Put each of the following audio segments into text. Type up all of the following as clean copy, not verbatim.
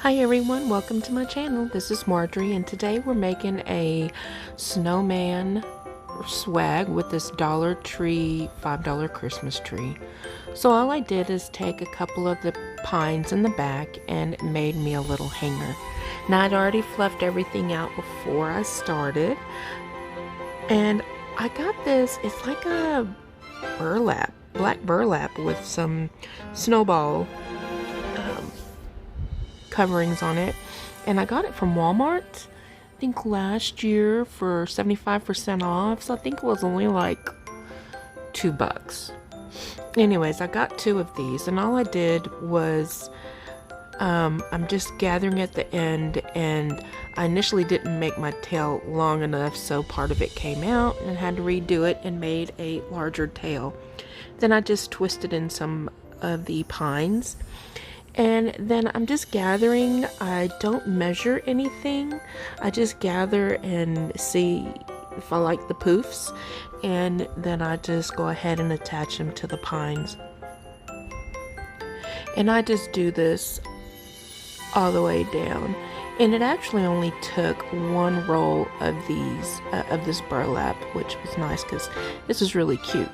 Hi everyone, welcome to my channel. This is Marjorie and today we're making a snowman swag with this Dollar Tree $5 Christmas tree. So all I did is take a couple of the pines in the back and made me a little hanger. Now I'd already fluffed everything out before I started, and I got this, it's like a burlap, black burlap with some snowball coverings on it, and I got it from Walmart I think last year for 75% off, so I think it was only like $2. Anyways, I got two of these, and all I did was I'm just gathering at the end, and I initially didn't make my tail long enough, so part of it came out and had to redo it and made a larger tail. Then I just twisted in some of the pines, and then I'm just gathering. I don't measure anything. I just gather and see if I like the poofs, and then I just go ahead and attach them to the pines. And I just do this all the way down. And it actually only took one roll of these, of this burlap, which was nice because this is really cute.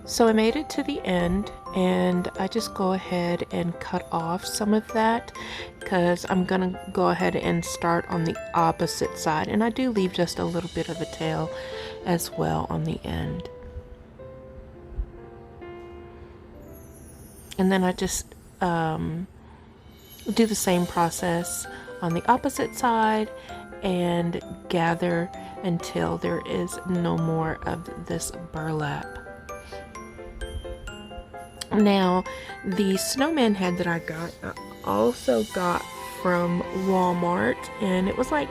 So I made it to the end, and I just go ahead and cut off some of that because I'm gonna go ahead and start on the opposite side, and I do leave just a little bit of a tail as well on the end. And then I just do the same process on the opposite side and gather until there is no more of this burlap. Now, the snowman head that I got, I also got from Walmart, and it was like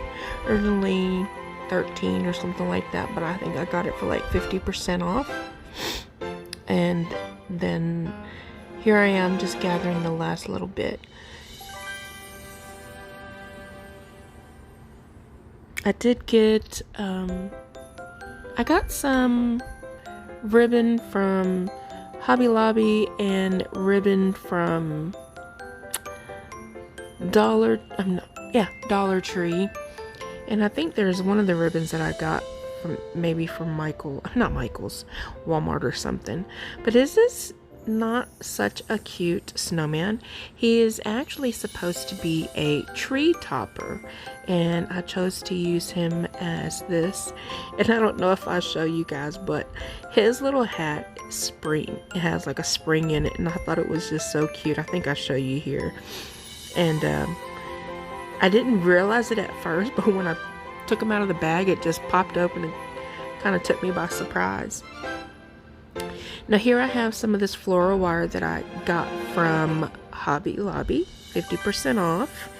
originally $13 or something like that, but I think I got it for like 50% off. And then here I am just gathering the last little bit. I did get, I got some ribbon from Hobby Lobby and ribbon from Dollar Tree, and I think there's one of the ribbons that I got from maybe from Walmart or something. But is this not such a cute snowman? He is actually supposed to be a tree topper, and I chose to use him as this. And I don't know if I'll show you guys, but his little hat it has like a spring in it, and I thought it was just so cute. I think I'll show you here. And I didn't realize it at first, but when I took him out of the bag, it just popped open and kind of took me by surprise. Now here I have some of this floral wire that I got from Hobby Lobby, 50% off.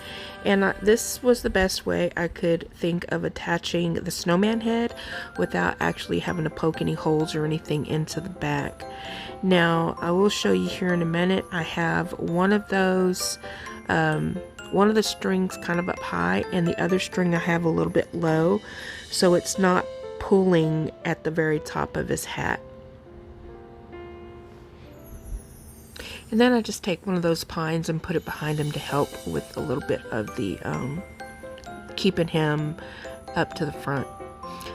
And this was the best way I could think of attaching the snowman head without actually having to poke any holes or anything into the back. Now, I will show you here in a minute. I have one of those, one of the strings kind of up high, and the other string I have a little bit low, so it's not pulling at the very top of his hat. And then I just take one of those pines and put it behind him to help with a little bit of the keeping him up to the front.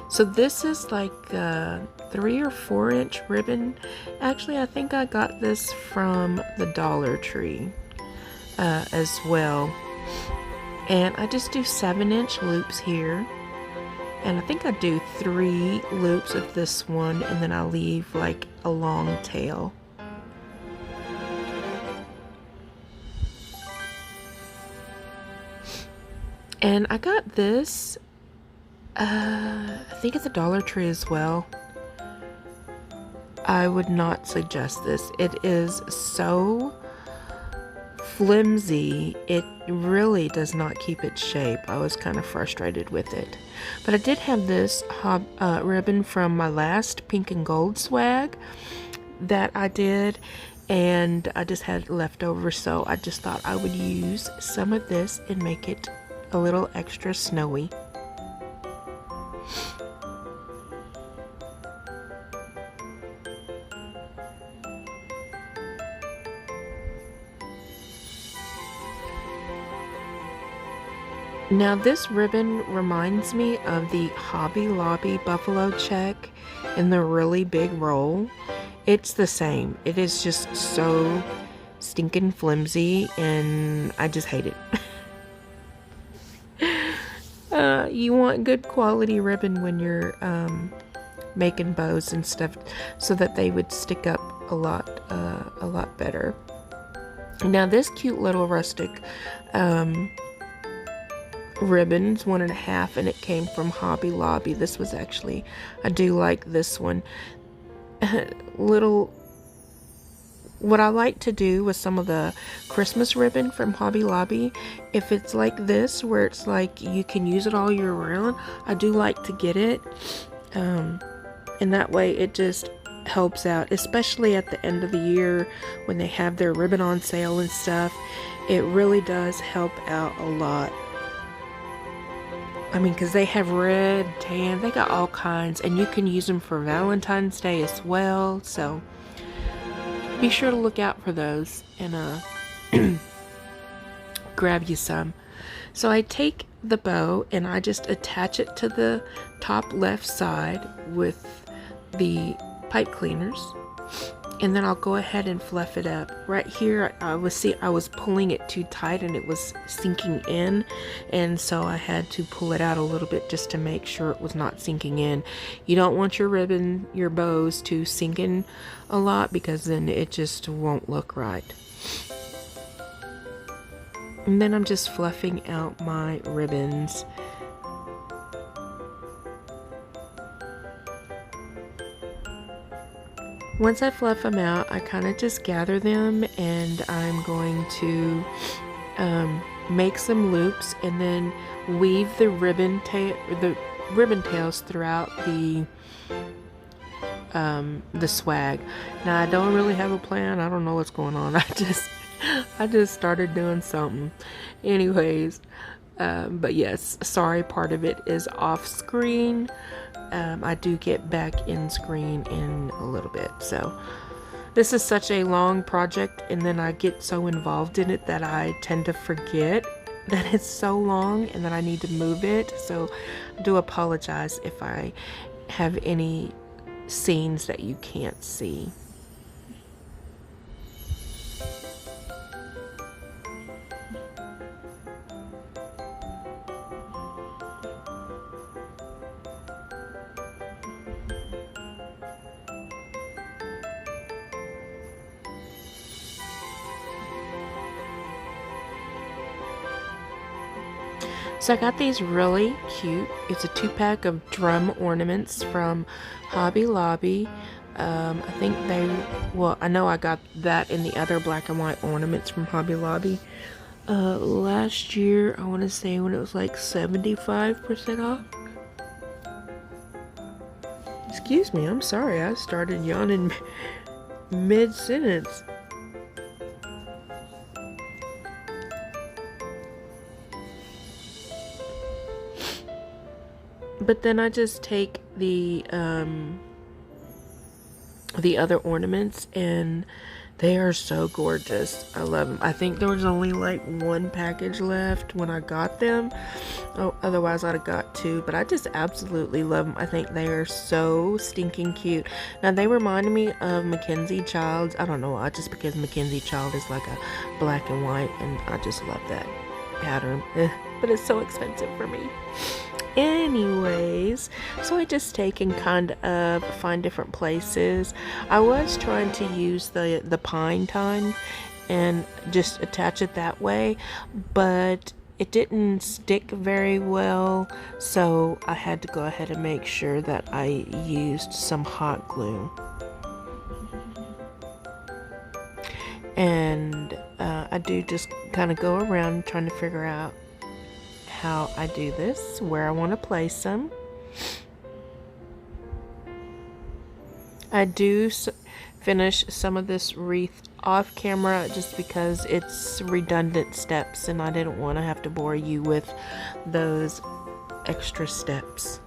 So this is like 3 or 4 inch ribbon. Actually, I think I got this from the Dollar Tree as well. And I just do 7-inch loops here. And I think I do 3 loops of this one, and then I leave like a long tail. And I got this, I think it's a Dollar Tree as well. I would not suggest this. It is so flimsy. It really does not keep its shape. I was kind of frustrated with it. But I did have this ribbon from my last pink and gold swag that I did. and I just had leftover, so I just thought I would use some of this and make it a little extra snowy. Now this ribbon reminds me of the Hobby Lobby buffalo check in the really big roll. It's the same. It is just so stinking flimsy and I just hate it. You want good quality ribbon when you're making bows and stuff so that they would stick up a lot better. Now this cute little rustic ribbon's 1.5 and it came from Hobby Lobby. This was actually, I do like this one. What I like to do with some of the Christmas ribbon from Hobby Lobby, if it's like this where it's like you can use it all year round, I do like to get it, and that way it just helps out, especially at the end of the year when they have their ribbon on sale and stuff. It really does help out a lot. I mean, because they have red, tan, they got all kinds, and you can use them for Valentine's Day as well, so be sure to look out for those and grab you some. So I take the bow and I just attach it to the top left side with the pipe cleaners, and then I'll go ahead and fluff it up. Right here I was pulling it too tight and it was sinking in, and so I had to pull it out a little bit just to make sure it was not sinking in. You don't want your ribbon, your bows to sink in a lot because then it just won't look right. And then I'm just fluffing out my ribbons. Once I fluff them out, I kind of just gather them, and I'm going to make some loops and then weave the ribbon tails throughout the swag. Now I don't really have a plan. I don't know what's going on. I just started doing something. Anyways, but yes, sorry, part of it is off screen. I do get back in screen in a little bit. So this is such a long project, and then I get so involved in it that I tend to forget that it's so long and that I need to move it. So I do apologize if I have any scenes that you can't see. So I got these really cute, it's a 2-pack of drum ornaments from Hobby Lobby. I think I know I got that in the other black and white ornaments from Hobby Lobby last year. I want to say when it was like 75% off. Excuse me, I'm sorry, I started yawning mid-sentence. But then I just take the other ornaments, and they are so gorgeous. I love them. I think there was only like one package left when I got them. Oh, otherwise I'd have got 2, but I just absolutely love them. I think they are so stinking cute. Now they reminded me of Mackenzie Childs. I don't know, just because Mackenzie Child is like a black and white, and I just love that pattern. But it's so expensive for me. Anyways, so I just take and kind of find different places. I was trying to use the pine time and just attach it that way, but it didn't stick very well, so I had to go ahead and make sure that I used some hot glue. And I do just kind of go around trying to figure out how I do this, where I want to place them. I I do finish some of this wreath off camera just because it's redundant steps and I didn't want to have to bore you with those extra steps.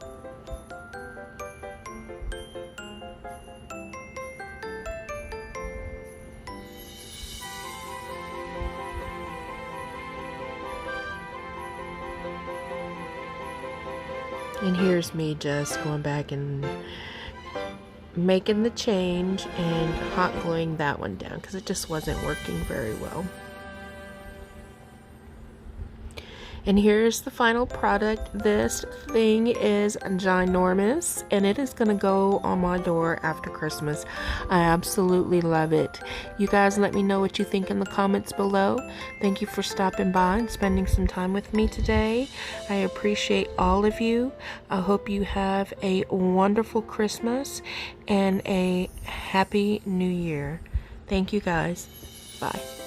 And here's me just going back and making the change and hot gluing that one down because it just wasn't working very well. And here's the final product. This thing is ginormous and it is gonna go on my door after Christmas. I absolutely love it. You guys let me know what you think in the comments below. Thank you for stopping by and spending some time with me today. I appreciate all of you. I hope you have a wonderful Christmas and a happy new year. Thank you guys. Bye.